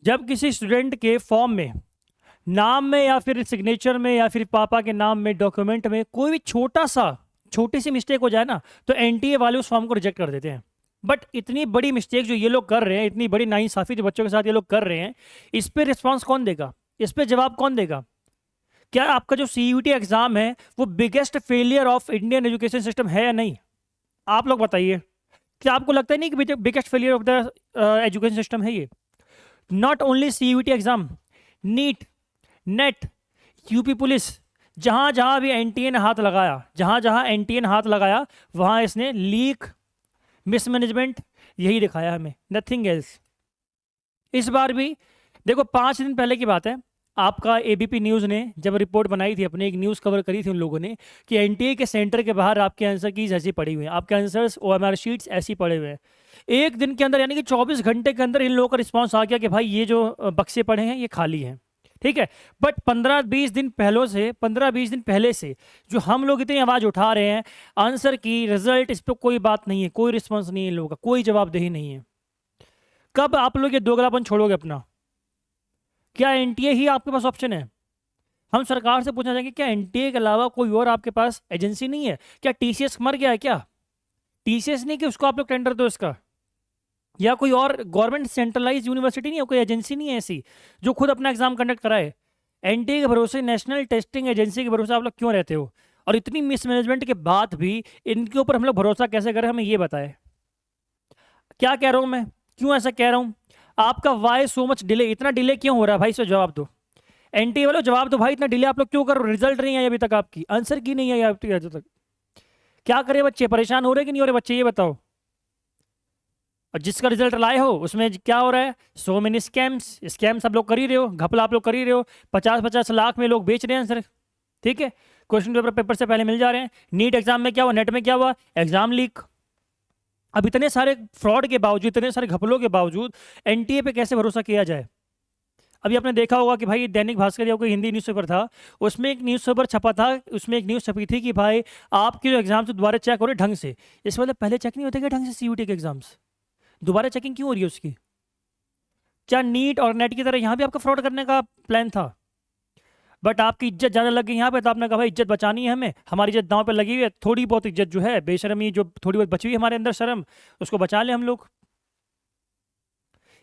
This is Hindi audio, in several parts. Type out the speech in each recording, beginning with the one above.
जब किसी स्टूडेंट के फॉर्म में, नाम में या फिर सिग्नेचर में या फिर पापा के नाम में डॉक्यूमेंट में कोई भी छोटी सी मिस्टेक हो जाए ना, तो एनटीए वाले उस फॉर्म को रिजेक्ट कर देते हैं। बट इतनी बड़ी मिस्टेक जो ये लोग कर रहे हैं, इतनी बड़ी नाइंसाफी जो बच्चों के साथ ये लोग कर रहे हैं, इस पे रिस्पॉन्स कौन देगा? इस पे जवाब कौन देगा? क्या आपका जो सीयूईटी एग्जाम है वो biggest failure of Indian education system है या नहीं? आप लोग बताइए। क्या आपको लगता है नहीं कि biggest failure of the education system है ये? Not only CUET exam, NEET, NET, UP police, जहां जहां भी एनटीए ने हाथ लगाया, जहां जहां एनटीए ने हाथ लगाया, वहां इसने लीक, मिसमैनेजमेंट यही दिखाया हमें, नथिंग एल्स। इस बार भी देखो, 5 दिन पहले की बात है, आपका एबीपी न्यूज़ ने जब रिपोर्ट बनाई थी, अपने एक न्यूज़ कवर करी थी उन लोगों ने कि एनटीए के सेंटर के बाहर आपके आंसर कीज ऐसी पड़ी हुई हैं, आपके आंसर्स ओएमआर शीट्स ऐसी पड़े हुए हैं। एक दिन के अंदर यानी कि 24 घंटे के अंदर इन लोगों का रिस्पॉन्स आ गया कि भाई ये जो बक्से पड़े हैं ये खाली हैं। ठीक है, बट 15-20 दिन पहले से जो हम लोग इतनी आवाज़ उठा रहे हैं, आंसर की, रिजल्ट, इस पर कोई बात नहीं है, कोई रिस्पॉन्स नहीं है इन लोगों का, कोई जवाबदेही नहीं है। कब आप लोग ये दोगलापन छोड़ोगे अपना? क्या एनटीए ही आपके पास ऑप्शन है? हम सरकार से पूछना चाहेंगे, क्या एनटीए के अलावा कोई और आपके पास एजेंसी नहीं है? क्या टीसीएस मर गया है क्या? टीसीएस नहीं कि उसको आप लोग टेंडर दो इसका? या कोई और गवर्नमेंट सेंट्रलाइज यूनिवर्सिटी नहीं है, कोई एजेंसी नहीं है ऐसी जो खुद अपना एग्जाम कंडक्ट कराए? एनटीए के भरोसे, नेशनल टेस्टिंग एजेंसी के भरोसे आप लोग क्यों रहते हो? और इतनी मिसमैनेजमेंट के बाद भी इनके ऊपर हम लोग भरोसा कैसे करें, हमें ये बताए। क्या कह रहा हूं मैं, क्यों ऐसा कह रहा हूं? आपका वाई सो मच डिले, इतना डिले क्यों हो रहा है भाई? इसका जवाब दो। एनटीए वालों जवाब दो भाई, इतना डिले आप लोग क्यों कर रहे हो? रिजल्ट नहीं आई अभी तक आपकी, आंसर की नहीं आई अभी तक। क्या करे बच्चे, परेशान हो रहे कि नहीं हो रहे बच्चे, ये बताओ। और जिसका रिजल्ट लाए हो उसमें क्या हो रहा है? सो मेनी स्कैम्स, स्कैम सब लोग कर ही रहे हो, घपला आप लोग कर ही रहे हो। 50-50 लाख में लोग बेच रहे हैं आंसर। ठीक है, क्वेश्चन पेपर पेपर से पहले मिल जा रहे हैं। नीट एग्जाम में क्या हुआ, नेट में क्या हुआ? Exam leak. अब इतने सारे फ्रॉड के बावजूद, इतने सारे घपलों के बावजूद एनटीए पे कैसे भरोसा किया जाए? अभी आपने देखा होगा कि भाई दैनिक भास्कर या कोई हिंदी न्यूज़पेपर था, उसमें एक न्यूज़पेपर छपा था, उसमें एक न्यूज़ छपी थी कि भाई आपके जो एग्जाम्स दोबारा चेक हो रहे ढंग से। इस मतलब पहले चेक नहीं होते क्या ढंग से सीयूटी के एग्जाम्स? दोबारा चेकिंग क्यों हो रही है उसकी? क्या नीट और नेट की तरह यहाँ भी आपका फ्रॉड करने का प्लान था? बट आपकी इज्जत ज़्यादा लग गई यहाँ पे, तो आपने कहा भाई इज्जत बचानी है हमें, हमारी इज्जत दांव पे लगी हुई है, थोड़ी बहुत इज्जत जो है, बेशर्मी जो थोड़ी बहुत बची हुई है हमारे अंदर शर्म, उसको बचा लें हम लोग।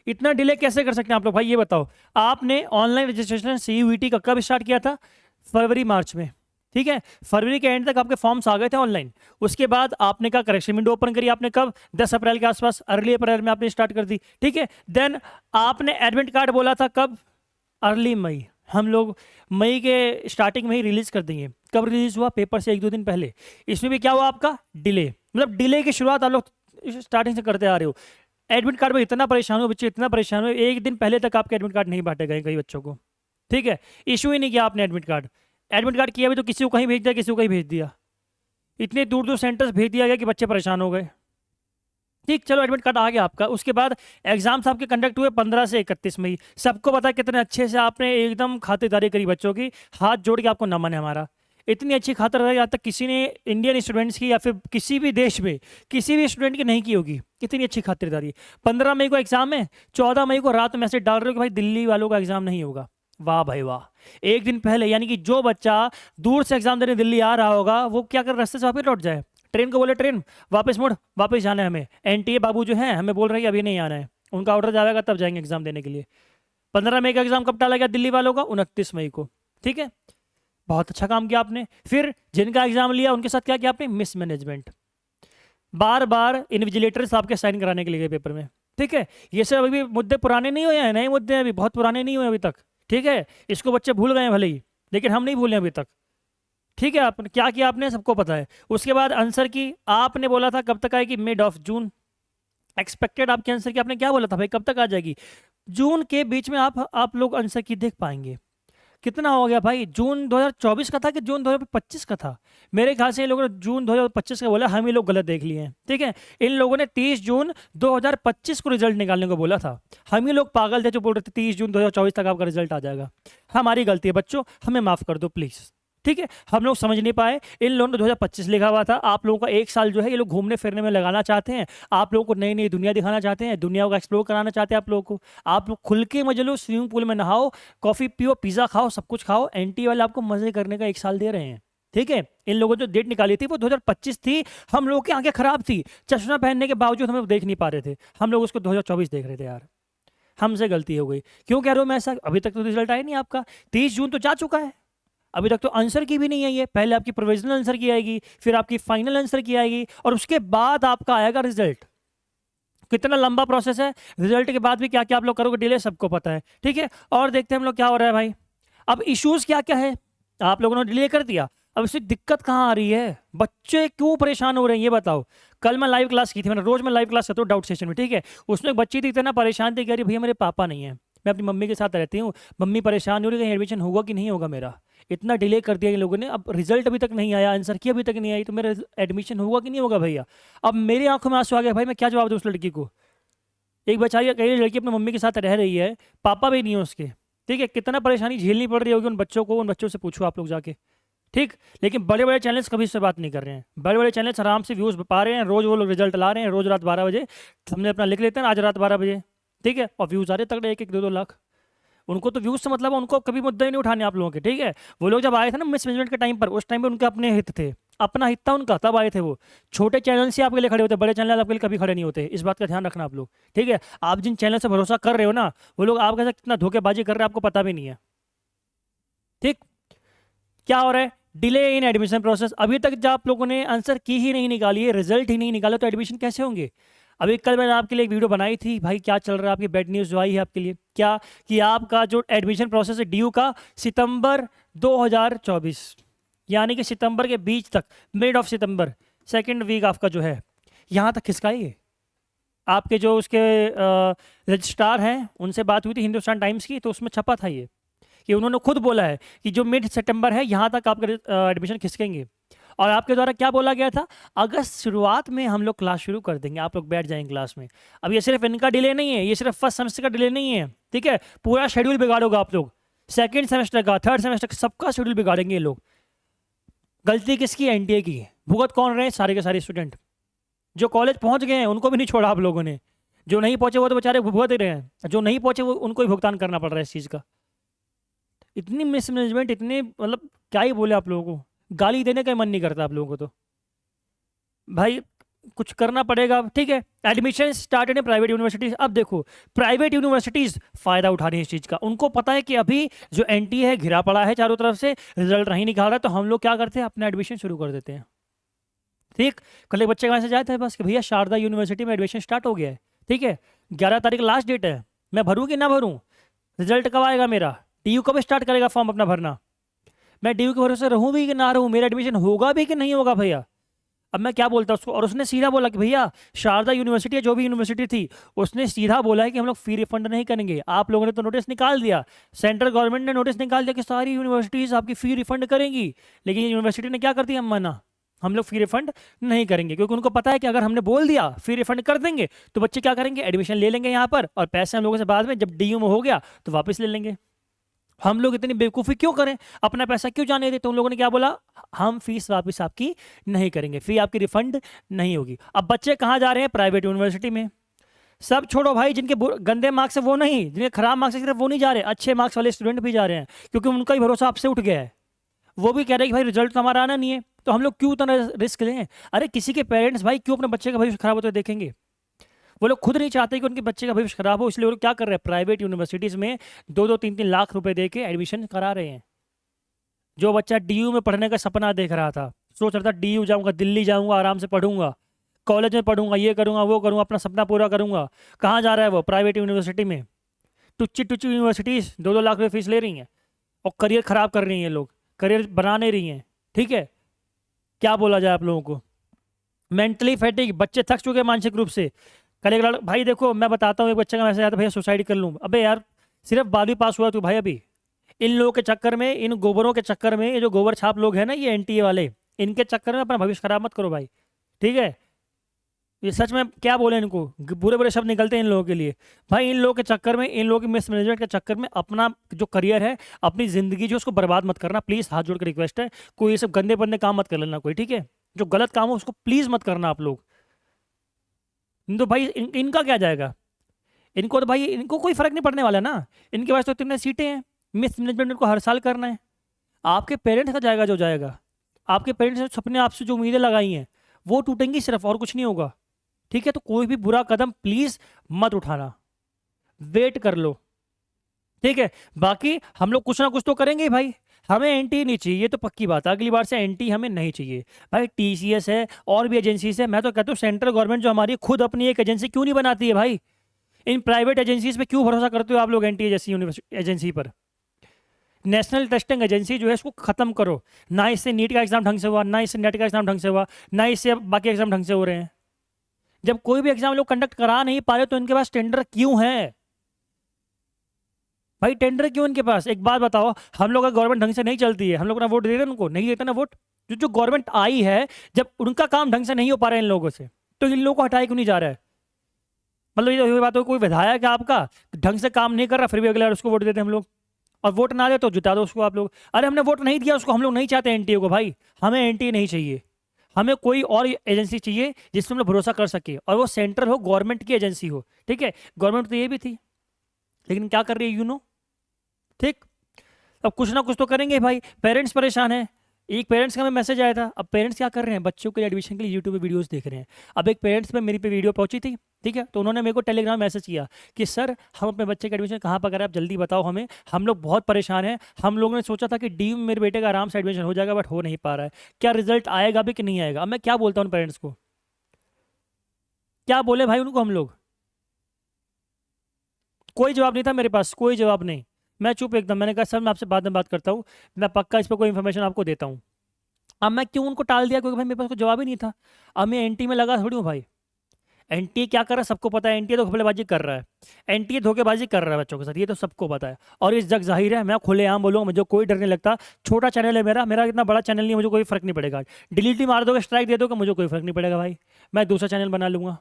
इतना डिले कैसे कर सकते हैं आप लोग भाई, ये बताओ। आपने ऑनलाइन रजिस्ट्रेशन सीयूईटी का कब स्टार्ट किया था? फरवरी मार्च में। ठीक है, फरवरी के एंड तक आपके फॉर्म्स आ गए थे ऑनलाइन। उसके बाद आपने कहा करेक्शन विंडो ओपन करी आपने कब? 10 अप्रैल के आसपास, अर्ली अप्रैल में आपने स्टार्ट कर दी। ठीक है, देन आपने एडमिट कार्ड बोला था कब? अर्ली मई। हम लोग मई के स्टार्टिंग में ही रिलीज कर देंगे। कब रिलीज हुआ? पेपर से 1-2 दिन पहले। इसमें भी क्या हुआ आपका? डिले। मतलब डिले की शुरुआत आप लोग स्टार्टिंग से करते आ रहे हो। एडमिट कार्ड में इतना परेशान हो बच्चे, इतना परेशान हो, एक दिन पहले तक आपके एडमिट कार्ड नहीं बांटे गए कई बच्चों को। ठीक है, इशू ही नहीं किया आपने एडमिट कार्ड। एडमिट कार्ड किया भी तो किसी को कहीं भेज दिया, किसी को कहीं भेज दिया, इतने दूर दूर सेंटर्स भेज दिया गया कि बच्चे परेशान हो गए। ठीक, चलो एडमिट कार्ड आ गया आपका। उसके बाद एग्जाम्स आपके कंडक्ट हुए 15 से 31 मई। सबको पता है कितने अच्छे से आपने एकदम खातिरदारी करी बच्चों की, हाथ जोड़ के आपको नमन है हमारा। इतनी अच्छी खातिरदारी आज तक किसी ने इंडियन स्टूडेंट्स की या फिर किसी भी देश में किसी भी स्टूडेंट की नहीं की होगी, कितनी अच्छी खातिरदारी। 15 मई को एग्जाम है, 14 मई को रात में मैसेज डाल रहे हो कि भाई दिल्ली वालों का एग्जाम नहीं होगा। वाह भाई वाह। एक दिन पहले, यानी कि जो बच्चा दूर से एग्जाम देने दिल्ली आ रहा होगा वो क्या कर, रास्ते से वापस लौट जाए? ट्रेन को बोले ट्रेन वापस मुड़, वापस जाना है हमें। एनटीए बाबू जो है हमें बोल रहे हैं कि अभी नहीं आना है, उनका ऑर्डर जाएगा तब जाएंगे एग्जाम देने के लिए। 15 मई का एग्जाम कब डाला गया दिल्ली वालों का? 29 मई को। ठीक है, बहुत अच्छा काम किया आपने। फिर जिनका एग्जाम लिया उनके साथ क्या किया आपने? मिसमैनेजमेंट। बार बार इन्विजिलेटर्स आपके साइन कराने के लिए गए पेपर में। ठीक है, ये सब अभी मुद्दे पुराने नहीं हुए हैं, नए मुद्दे हैं, अभी बहुत पुराने नहीं हुए अभी तक। ठीक है, इसको बच्चे भूल गए हैं भले ही, लेकिन हम नहीं भूले अभी तक। ठीक है, आपने क्या किया आपने सबको पता है। उसके बाद आंसर की आपने बोला था कब तक आएगी? Mid of June. एक्सपेक्टेड आपके आंसर की आपने क्या बोला था भाई, कब तक आ जाएगी? जून के बीच में आप लोग आंसर की देख पाएंगे। कितना हो गया भाई? जून 2024 का था कि जून 2025 का था? मेरे ख्याल से इन लोगों ने जून 2025 का बोला, हम ही लोग गलत देख लिए हैं। ठीक है, इन लोगों ने 30 जून 2025 को रिजल्ट निकालने को बोला था। हम ही लोग पागल थे जो बोल रहे थे 30 जून 2024 तक आपका रिजल्ट आ जाएगा। हमारी गलती है बच्चों, हमें माफ कर दो प्लीज। ठीक है, हम लोग समझ नहीं पाए। इन लोगों ने 2025 लिखा हुआ था। आप लोगों का एक साल जो है ये लोग घूमने फिरने में लगाना चाहते हैं, आप लोगों को नई नई दुनिया दिखाना चाहते हैं, दुनिया को एक्सप्लोर कराना चाहते हैं आप लोगों को। आप लोग खुल के मजे लो, स्विमिंग पूल में नहाओ, कॉफी पियो, पिज्जा खाओ, सब कुछ खाओ। एनटी वाले आपको मजे करने का एक साल दे रहे हैं। ठीक है, इन लोगों ने जो डेट निकाली थी वो 2025 थी। हम लोगों की आंखें खराब थी, चश्मा पहनने के बावजूद हम लोग देख नहीं पा रहे थे, हम लोग उसको 2024 देख रहे थे यार। हमसे गलती हो गई। क्यों कह रहे हो मैं ऐसा? अभी तक तो रिजल्ट आया नहीं आपका, 30 जून तो जा चुका है, अभी तक तो आंसर की भी नहीं आई है। पहले आपकी प्रोविजनल आंसर की आएगी, फिर आपकी फाइनल आंसर की आएगी, और उसके बाद आपका आएगा रिजल्ट। कितना लंबा प्रोसेस है। रिजल्ट के बाद भी क्या क्या आप लोग करोगे डिले, सबको पता है। ठीक है, और देखते हैं हम लोग क्या हो रहा है भाई। अब इश्यूज क्या क्या है, आप लोगों ने डिले कर दिया, अब इससे दिक्कत कहाँ आ रही है, बच्चे क्यों परेशान हो रहे हैं ये बताओ। कल मैं लाइव क्लास की थी, मैंने रोज मैं लाइव क्लास करता हूँ डाउट सेशन में, ठीक है। उसमें एक बच्ची थी, इतना परेशान थी, कह रही भैया मेरे पापा नहीं है, मैं अपनी मम्मी के साथ रहती हूँ, मम्मी परेशान हो रही है, कहीं एडमिशन होगा कि नहीं होगा मेरा। इतना डिले कर दिया इन लोगों ने, अब रिजल्ट अभी तक नहीं आया, आंसर की अभी तक नहीं आई, तो मेरा एडमिशन होगा कि नहीं होगा भैया। अब मेरी आंखों में आंसू आ गया भाई, मैं क्या जवाब दूँ उस लड़की को। एक बेचारी कही लड़की अपनी मम्मी के साथ रह रही है, पापा भी नहीं है उसके, ठीक है। कितना परेशानी झेलनी पड़ रही होगी उन बच्चों को, उन बच्चों से पूछो आप लोग जाके, ठीक। लेकिन बड़े बड़े चैनल्स कभी इससे बात नहीं कर रहे हैं। बड़े बड़े चैनल्स आराम से व्यूज़ पा रहे हैं, रोज वो लोग रिजल्ट ला रहे हैं, रोज रात 12 बजे हमने अपना लिख लेते हैं आज रात 12 बजे, ठीक है। और व्यूज़ आ रहे तगड़े 1-1, 2-2 लाख। उनको तो व्यूज़ से मतलब है, उनको कभी मुद्दे नहीं उठाने आप लोगों के, ठीक है। वो लोग जब आए थे ना मिसमैनेजमेंट के टाइम पर, उस टाइम पर उनके अपने हित थे, अपना हित था उनका, तब आए थे वो। छोटे चैनल से आपके लिए खड़े होते, बड़े चैनल आपके लिए कभी खड़े नहीं होते, इस बात का ध्यान रखना आप लोग, ठीक है। आप जिन चैनल से भरोसा कर रहे हो ना, वो लोग आपके साथ कितना धोखेबाजी कर रहे हैं आपको पता भी नहीं है, ठीक। क्या हो रहा है, डिले इन एडमिशन प्रोसेस। अभी तक जब आप लोगों ने आंसर की ही नहीं निकाली है, रिजल्ट ही नहीं निकाला, तो एडमिशन कैसे होंगे। अभी कल मैंने आपके लिए एक वीडियो बनाई थी भाई, क्या चल रहा है आपकी बैड न्यूज़ जो आई है आपके लिए, क्या कि आपका जो एडमिशन प्रोसेस है ड्यू का सितंबर 2024, यानी कि सितंबर के बीच तक, मिड ऑफ सितंबर, सेकेंड वीक आपका जो है यहाँ तक खिसकाइए। आपके जो उसके रजिस्ट्रार हैं उनसे बात हुई थी हिंदुस्तान टाइम्स की, तो उसमें छपा था ये कि उन्होंने खुद बोला है कि जो मिड सितंबर है यहाँ तक आपके एडमिशन खिसकेंगे। और आपके द्वारा क्या बोला गया था, अगस्त शुरुआत में हम लोग क्लास शुरू कर देंगे, आप लोग बैठ जाएंगे क्लास में। अब ये सिर्फ इनका डिले नहीं है, ये सिर्फ फर्स्ट सेमेस्टर का डिले नहीं है, ठीक है। पूरा शेड्यूल बिगाड़ोगे आप लोग, सेकेंड सेमेस्टर का, थर्ड सेमेस्टर का, सबका शेड्यूल बिगाड़ेंगे ये लोग। गलती किसकी है, एनटीए की। भुगत कौन रहे हैं, सारे के सारे स्टूडेंट। जो कॉलेज पहुंच गए हैं उनको भी नहीं छोड़ा आप लोगों ने, जो नहीं पहुंचे वो तो बेचारे भुगत ही रहे हैं, जो नहीं पहुंचे वो उनको ही भुगतान करना पड़ रहा है इस चीज़ का। इतनी मिसमैनेजमेंट, इतने मतलब क्या ही बोले आप लोगों को, गाली देने का ही मन नहीं करता आप लोगों को। तो भाई कुछ करना पड़ेगा, ठीक है। Admission start in private universities. अब देखो प्राइवेट यूनिवर्सिटीज फायदा उठा रही है इस चीज़ का, उनको पता है कि अभी जो एनटी है घिरा पड़ा है चारों तरफ से, रिजल्ट नहीं निकाल रहा है, तो हम लोग क्या करते हैं, अपना एडमिशन शुरू कर देते हैं, ठीक। कल एक बच्चे का मैसेज आया था बस कि भैया शारदा यूनिवर्सिटी में एडमिशन स्टार्ट हो गया है, ठीक है। 11 तारीख लास्ट डेट है, मैं भरूँ कि ना भरूँ, रिजल्ट कब आएगा मेरा, डीयू कब स्टार्ट करेगा फॉर्म अपना भरना, मैं डीयू के भरोसे रहूँ भी कि ना रहूँ, मेरा एडमिशन होगा भी कि नहीं होगा भैया। अब मैं क्या बोलता उसको, और उसने सीधा बोला कि भैया शारदा यूनिवर्सिटी है, जो भी यूनिवर्सिटी थी, उसने सीधा बोला है कि हम लोग फी रिफंड नहीं करेंगे। आप लोगों ने तो नोटिस निकाल दिया, सेंट्रल गवर्नमेंट ने नोटिस निकाल दिया कि सारी यूनिवर्सिटीज़ आपकी फ़ी रिफंड करेंगी, लेकिन यूनिवर्सिटी ने क्या कर दिया, मना, हम लोग फी रिफंड नहीं करेंगे, क्योंकि उनको पता है कि अगर हमने बोल दिया फी रिफंड कर देंगे तो बच्चे क्या करेंगे, एडमिशन ले लेंगे यहाँ पर, और पैसे हम लोगों से बाद में जब डीयू में हो गया तो वापस ले लेंगे। हम लोग इतनी बेवकूफ़ी क्यों करें, अपना पैसा क्यों जाने देते। उन लोगों ने क्या बोला, हम फीस वापस आपकी नहीं करेंगे, फी आपकी रिफंड नहीं होगी। अब बच्चे कहाँ जा रहे हैं, प्राइवेट यूनिवर्सिटी में। सब छोड़ो भाई, जिनके गंदे मार्क्स है वो नहीं, जिनके खराब मार्क्स है सिर्फ वो नहीं जा रहे, अच्छे मार्क्स वाले स्टूडेंट भी जा रहे हैं, क्योंकि उनका ही भरोसा आपसे उठ गया है। वो भी कह रहे हैं कि भाई रिजल्ट तो हमारा आना नहीं है, तो हम लोग क्यों उतना रिस्क लें। अरे किसी के पेरेंट्स भाई क्यों अपने बच्चे का भविष्य खराब होते देखेंगे, वो लोग खुद नहीं चाहते कि उनके बच्चे का भविष्य खराब हो, इसलिए वो लोग क्या कर रहे हैं, प्राइवेट यूनिवर्सिटीज़ में 2-2, 3-3 लाख रुपए दे के एडमिशन करा रहे हैं। जो बच्चा डीयू में पढ़ने का सपना देख रहा था, सोच रहा था डीयू जाऊंगा, दिल्ली जाऊंगा, आराम से पढ़ूंगा, कॉलेज में पढ़ूंगा, ये करूंगा वो करूंगा, अपना सपना पूरा करूंगा, कहाँ जा रहा है वो, प्राइवेट यूनिवर्सिटी में। टुच्ची टुच्ची यूनिवर्सिटीज़ 2-2 लाख रुपये फीस ले रही हैं और करियर ख़राब कर रही हैं, लोग करियर बना नहीं रही हैं, ठीक है। क्या बोला जाए आप लोगों को, मेंटली फैटिक, बच्चे थक चुके हैं मानसिक रूप से। कल एक भाई देखो मैं बताता हूँ, एक बच्चे का मैसेज आया था, भैया सुसाइड कर लूँ। अबे यार सिर्फ 12वीं पास हुआ तू भाई, अभी इन लोगों के चक्कर में, इन गोबरों के चक्कर में, ये जो गोबर छाप लोग हैं ना, ये एनटीए वाले, इनके चक्कर में अपना भविष्य खराब मत करो भाई, ठीक है। ये सच में क्या बोले इनको, बुरे बुरे शब्द निकलते हैं इन लोगों के लिए। भाई इन लोगों के चक्कर में, इन लोगों की मिसमैनेजमेंट के चक्कर में अपना जो करियर है, अपनी ज़िंदगी जो उसको बर्बाद मत करना प्लीज़, हाथ जोड़ के रिक्वेस्ट है। कोई ये सब गंदे बंदे काम मत कर लेना कोई, ठीक है? जो गलत काम हो उसको प्लीज़ मत करना आप लोग। तो भाई इनका क्या जाएगा? इनको तो भाई, इनको कोई फर्क नहीं पड़ने वाला ना। इनके पास तो इतने सीटें हैं, मिसमैनेजमेंट इनको हर साल करना है। आपके पेरेंट्स का जाएगा जो जाएगा। आपके पेरेंट्स ने सपने आपसे जो उम्मीदें लगाई हैं वो टूटेंगी सिर्फ, और कुछ नहीं होगा, ठीक है? तो कोई भी बुरा कदम प्लीज मत उठाना, वेट कर लो, ठीक है? बाकी हम लोग कुछ ना कुछ तो करेंगे ही भाई। हमें एनटी नहीं चाहिए, ये तो पक्की बात है, अगली बार से एनटी हमें नहीं चाहिए भाई। टीसीएस है और भी एजेंसीज है, मैं तो कहता हूँ सेंट्रल गवर्नमेंट जो हमारी खुद अपनी एक एजेंसी क्यों नहीं बनाती है भाई? इन प्राइवेट एजेंसीज पे क्यों भरोसा करते हो आप लोग, एनटी जैसी एजेंसी पर? नेशनल टेस्टिंग एजेंसी जो है इसको खत्म करो। ना इससे नीट का एग्जाम ढंग से हुआ, ना इससे नेट का एग्जाम ढंग से हुआ, ना इससे बाकी एग्जाम ढंग से हो रहे हैं। जब कोई भी एग्जाम लोग कंडक्ट करा नहीं पा रहे तो इनके पास टेंडर क्यों है भाई? टेंडर क्यों इनके पास? एक बात बताओ, हम लोग का गवर्नमेंट ढंग से नहीं चलती है, हम लोग ना वोट देते, उनको नहीं देते ना वोट। जो जो गवर्नमेंट आई है, जब उनका काम ढंग से नहीं हो पा रहा है इन लोगों से, तो इन लोगों को हटाया क्यों नहीं जा रहा है? मतलब ये बात हो, कोई विधायक है आपका ढंग से काम नहीं कर रहा, फिर भी अगले बार उसको वोट देते हम लोग, और वोट ना दे तो जिता दो उसको आप लोग। अरे हमने वोट नहीं दिया उसको, हम लोग नहीं चाहते एनटीए को भाई, हमें एनटीए नहीं चाहिए। हमें कोई और एजेंसी चाहिए जिसमें हम लोग भरोसा कर सके, और वो सेंट्रल हो, गवर्नमेंट की एजेंसी हो, ठीक है? गवर्नमेंट तो ये भी थी, लेकिन क्या कर रही है यू नो, ठीक? अब कुछ ना कुछ तो करेंगे भाई। पेरेंट्स परेशान हैं। एक पेरेंट्स का हमें मैसेज आया था, अब पेरेंट्स क्या कर रहे हैं, बच्चों के लिए एडमिशन के लिए यूट्यूब पे वीडियोस देख रहे हैं। अब एक पेरेंट्स पे मेरी पे वीडियो पहुंची थी, ठीक है? तो उन्होंने मेरे को टेलीग्राम मैसेज किया कि सर हम अपने बच्चे का एडमिशन कहाँ पर करें, आप जल्दी बताओ हमें, हम लोग बहुत परेशान हैं। हम लोगों ने सोचा था कि डी में मेरे बेटे का आराम से एडमिशन हो जाएगा, बट हो नहीं पा रहा है। क्या रिजल्ट आएगा भी कि नहीं आएगा? अब मैं क्या बोलता हूँ पेरेंट्स को, क्या बोले भाई उनको हम लोग? कोई जवाब नहीं था मेरे पास, कोई जवाब नहीं। मैं चुप एकदम, मैंने कहा सर मैं आपसे बाद में बात करता हूँ, मैं पक्का इस पर कोई इन्फॉर्मेशन आपको देता हूँ। अब मैं क्यों उनको टाल दिया, क्योंकि भाई मेरे पास कोई जवाब ही नहीं था। अब मैं एनटी में लगा थोड़ी हूँ भाई। एनटीए क्या कर रहा है सबको पता है, एनटीए तो घपलेबाजी कर रहा है, एनटीए धोखेबाजी कर रहा है बच्चों के साथ, ये तो सबको पता है। और इस जग जाहिर है, मैं खुलेआम बोलूँगा, मुझे कोई डर नहीं लगता। छोटा चैनल है मेरा, मेरा इतना बड़ा चैनल नहीं है, मुझे कोई फर्क नहीं पड़ेगा। डिलीट ही मार दोगे, स्ट्राइक दे दोगे, मुझे कोई फर्क नहीं पड़ेगा भाई, मैं दूसरा चैनल बना लूंगा।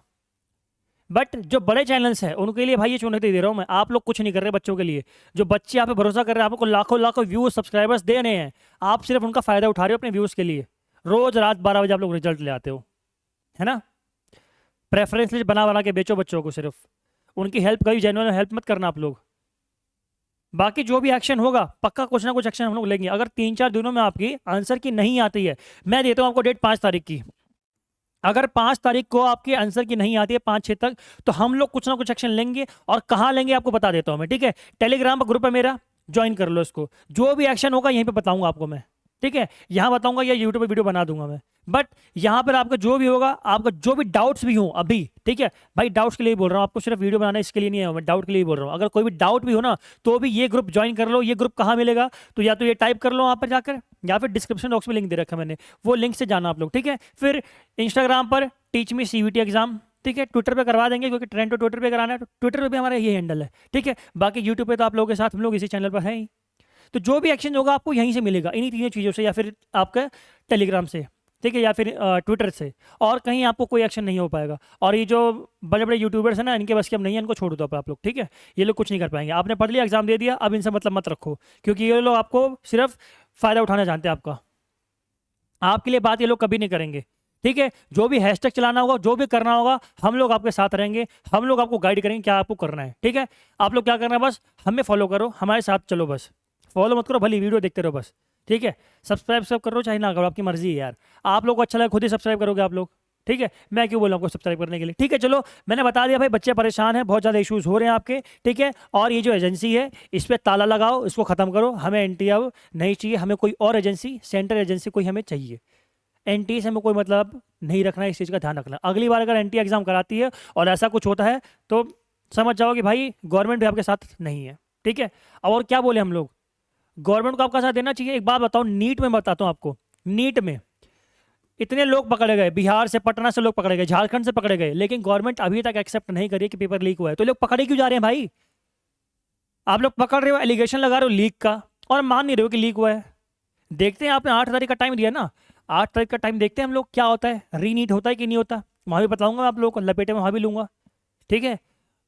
बट जो बड़े चैनल्स हैं उनके लिए भाई ये चुनौती दे रहा हूँ मैं, आप लोग कुछ नहीं कर रहे बच्चों के लिए। जो बच्चे आप पे भरोसा कर रहे हैं, आपको लाखों लाखों व्यूज सब्सक्राइबर्स दे रहे हैं, आप सिर्फ उनका फायदा उठा रहे हो अपने व्यूज के लिए। रोज रात 12 बजे आप लोग रिजल्ट ले आते हो, है ना? प्रेफरेंस लिस्ट बना बना के बेचो बच्चों को सिर्फ, उनकी हेल्प कभी जेन्युइन हेल्प मत करना आप लोग। बाकी जो भी एक्शन होगा पक्का कुछ ना कुछ एक्शन हम लोग लेंगे। अगर 3-4 दिनों में आपकी आंसर की नहीं आती है, मैं देता हूँ आपको डेट 5 तारीख की, अगर 5 तारीख को आपके आंसर की नहीं आती है 5-6 तक, तो हम लोग कुछ ना कुछ एक्शन लेंगे। और कहाँ लेंगे आपको बता देता हूँ मैं, ठीक है? टेलीग्राम पर ग्रुप है मेरा, ज्वाइन कर लो इसको। जो भी एक्शन होगा यहीं पे बताऊंगा आपको मैं, ठीक है? यहाँ बताऊंगा या यूट्यूब पे वीडियो बना दूंगा मैं। बट यहाँ पर आपका जो भी होगा, आपका जो भी डाउट्स भी हो अभी, ठीक है भाई? डाउट्स के लिए बोल रहा हूँ आपको, सिर्फ वीडियो बनाना इसके लिए नहीं है, मैं डाउट के लिए बोल रहा हूँ। अगर कोई भी डाउट भी हो ना, तो भी ये ग्रुप ज्वाइन कर लो। ये ग्रुप कहाँ मिलेगा, तो या तो ये टाइप कर लो वहाँ पर जाकर, या फिर डिस्क्रिप्शन बॉक्स में लिंक दे रखा है मैंने, वो लिंक से जाना आप लोग, ठीक है? फिर इंस्टाग्राम पर टीच मी सीवीटी एग्जाम, ठीक है? ट्विटर पे करवा देंगे, क्योंकि ट्रेंड तो ट्विटर पे कराना है, तो ट्विटर पे भी हमारा ये हैंडल है, ठीक है? बाकी यूट्यूब पे तो आप लोगों के साथ हम लोग इसी चैनल पर हैं ही। तो जो भी एक्शन होगा आपको यहीं से मिलेगा, इन्हीं तीनों चीज़ों से, या फिर आपका टेलीग्राम से, ठीक है, या फिर ट्विटर से। और कहीं आपको कोई एक्शन नहीं हो पाएगा। और ये जो बड़े बड़े यूट्यूबर्स हैं ना, इनके बस की अब नहीं है, इनको छोड़ दो आप लोग, ठीक है? ये लोग कुछ नहीं कर पाएंगे। आपने पढ़ लिया, एग्जाम दे दिया, अब इनसे मतलब मत रखो, क्योंकि ये लोग आपको सिर्फ फ़ायदा उठाना जानते हैं आपका। आपके लिए बात ये लोग कभी नहीं करेंगे, ठीक है? जो भी हैशटैग चलाना होगा, जो भी करना होगा, हम लोग आपके साथ रहेंगे, हम लोग आपको गाइड करेंगे क्या आपको करना है, ठीक है? आप लोग क्या करना है, बस हमें फॉलो करो, हमारे साथ चलो, बस फॉलो मत करो, भली वीडियो देखते रहो बस, ठीक है? सब्सक्राइब सब करो चाहे ना करो, आपकी मर्जी है यार। आप लोग को अच्छा लगे खुद ही सब्सक्राइब करोगे आप लोग, ठीक है? मैं क्यों बोला आपको सब्सक्राइब करने के लिए, ठीक है? चलो मैंने बता दिया भाई, बच्चे परेशान हैं, बहुत ज़्यादा इश्यूज हो रहे हैं आपके, ठीक है? और ये जो एजेंसी है इस पर ताला लगाओ, इसको ख़त्म करो। हमें एनटी अब नहीं चाहिए, हमें कोई और एजेंसी, सेंट्रल एजेंसी कोई हमें चाहिए। एनटी से हमें कोई मतलब नहीं रखना है, इस चीज़ का ध्यान रखना। अगली बार अगर एनटी एग्जाम कराती है और ऐसा कुछ होता है, तो समझ जाओ कि भाई गवर्नमेंट भी आपके साथ नहीं है, ठीक है? और क्या बोले हम लोग, गवर्नमेंट को आपका साथ देना चाहिए। एक बात बताओ, नीट में बताता हूँ आपको, नीट में इतने लोग पकड़े गए, बिहार से, पटना से लोग पकड़े गए, झारखंड से पकड़े गए, लेकिन गवर्नमेंट अभी तक एक्सेप्ट नहीं करी कि पेपर लीक हुआ है। तो लोग पकड़े क्यों जा रहे हैं भाई? आप लोग पकड़ रहे हो, एलिगेशन लगा रहे हो लीक का, और मान नहीं रहे हो कि लीक हुआ है। देखते हैं, आपने 8 तारीख का टाइम दिया ना, 8 तारीख का टाइम देखते हैं हम लोग क्या होता है, रीनीट होता है कि नहीं होता। वहाँ भी बताऊंगा मैं आप लोगों को, लपेटे में वहाँ भी लूंगा। ठीक है,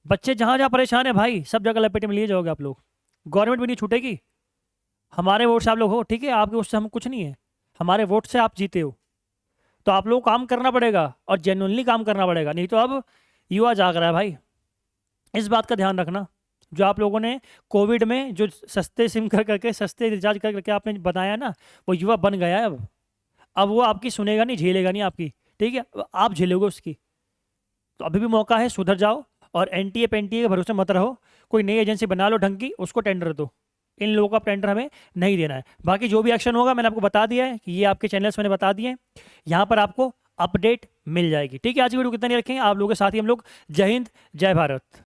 बच्चे जहाँ जहाँ परेशान है भाई, सब जगह लपेटे में लिए जाओगे आप लोग। गवर्नमेंट भी नहीं छूटेगी। हमारे वोट से आप लोग हो, ठीक है, आपके वोट से हम कुछ नहीं है, हमारे वोट से आप जीते हो। तो आप लोग को काम करना पड़ेगा और जेन्युइनली काम करना पड़ेगा, नहीं तो अब युवा जाग रहा है भाई। इस बात का ध्यान रखना। जो आप लोगों ने कोविड में जो सस्ते सिम कर करके, सस्ते रिचार्ज कर करके आपने बताया ना, वो युवा बन गया है अब वो आपकी सुनेगा नहीं, झेलेगा नहीं आपकी। ठीक है, आप झेलोगे उसकी। तो अभी भी मौका है, सुधर जाओ। और एनटीए पेनटीए के भरोसे मत रहो। कोई नई एजेंसी बना लो ढंग की, उसको टेंडर दो। इन लोगों का टेंडर हमें नहीं देना है। बाकी जो भी एक्शन होगा मैंने आपको बता दिया है कि ये आपके चैनल्स मैंने बता दिए हैं, यहाँ पर आपको अपडेट मिल जाएगी। ठीक है, आज की वीडियो कितना नहीं रखेंगे आप लोगों के साथ ही हम लोग। जय हिंद, जय भारत।